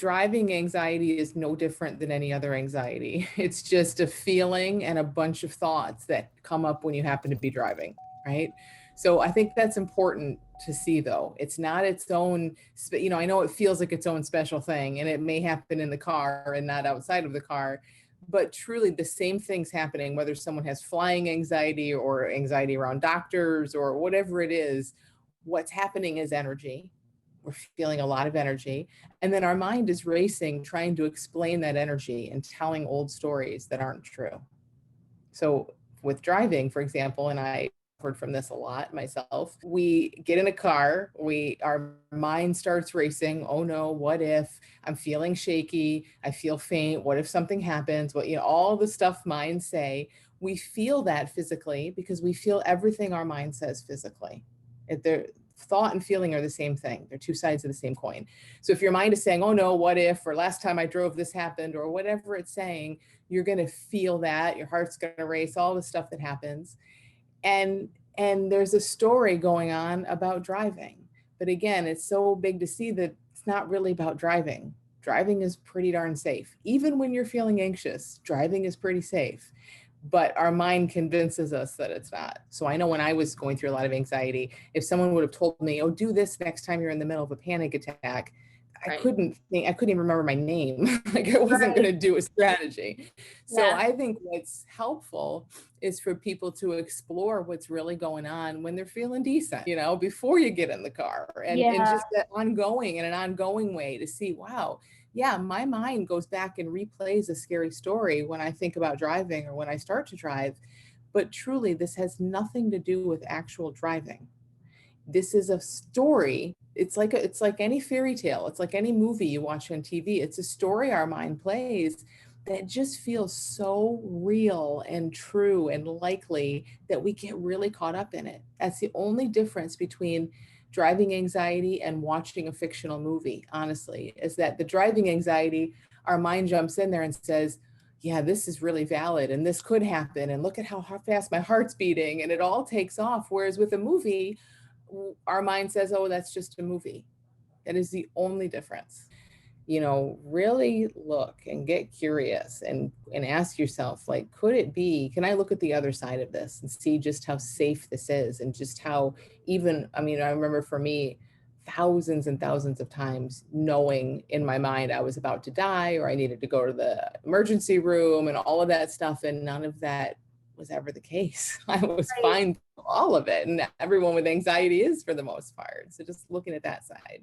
Driving anxiety is no different than any other anxiety. It's just a feeling and a bunch of thoughts that come up when you happen to be driving, right? So I think that's important to see, though. It's not its own, I know it feels like its own special thing, and it may happen in the car and not outside of the car, but truly the same thing's happening, whether someone has flying anxiety or anxiety around doctors or whatever it is. What's happening is energy. We're feeling a lot of energy. And then our mind is racing, trying to explain that energy and telling old stories that aren't true. So with driving, for example, and I suffered from this a lot myself, we get in a car, our mind starts racing. Oh no, what if? I'm feeling shaky, I feel faint, what if something happens? What, all the stuff minds say. We feel that physically because we feel everything our mind says physically. Thought and feeling are the same thing. They're two sides of the same coin. So if your mind is saying, oh no, what if, or last time I drove this happened, or whatever it's saying, you're going to feel that. Your heart's going to race, all the stuff that happens. And there's a story going on about driving. But again, it's so big to see that it's not really about driving. Driving is pretty darn safe. Even when you're feeling anxious, driving is pretty safe. But our mind convinces us that it's not. So I know when I was going through a lot of anxiety, if someone would have told me, oh, do this next time you're in the middle of a panic attack, I couldn't even remember my name. Like I wasn't going to do a strategy. So I think what's helpful is for people to explore what's really going on when they're feeling decent, before you get in the car, and just that in an ongoing way to see, wow, yeah, my mind goes back and replays a scary story when I think about driving or when I start to drive. But truly, this has nothing to do with actual driving. This is a story. It's like any fairy tale. It's like any movie you watch on TV. It's a story our mind plays that just feels so real and true and likely that we get really caught up in it. That's the only difference between driving anxiety and watching a fictional movie, honestly, is that the driving anxiety, our mind jumps in there and says, yeah, this is really valid and this could happen. And look at how fast my heart's beating, and it all takes off. Whereas with a movie, our mind says, oh, that's just a movie. That is the only difference. Really look and get curious and ask yourself, like, can I look at the other side of this and see just how safe this is, and just how I remember for me, thousands and thousands of times knowing in my mind I was about to die or I needed to go to the emergency room and all of that stuff. And none of that was ever the case. I was fine through all of it. And everyone with anxiety is, for the most part. So just looking at that side.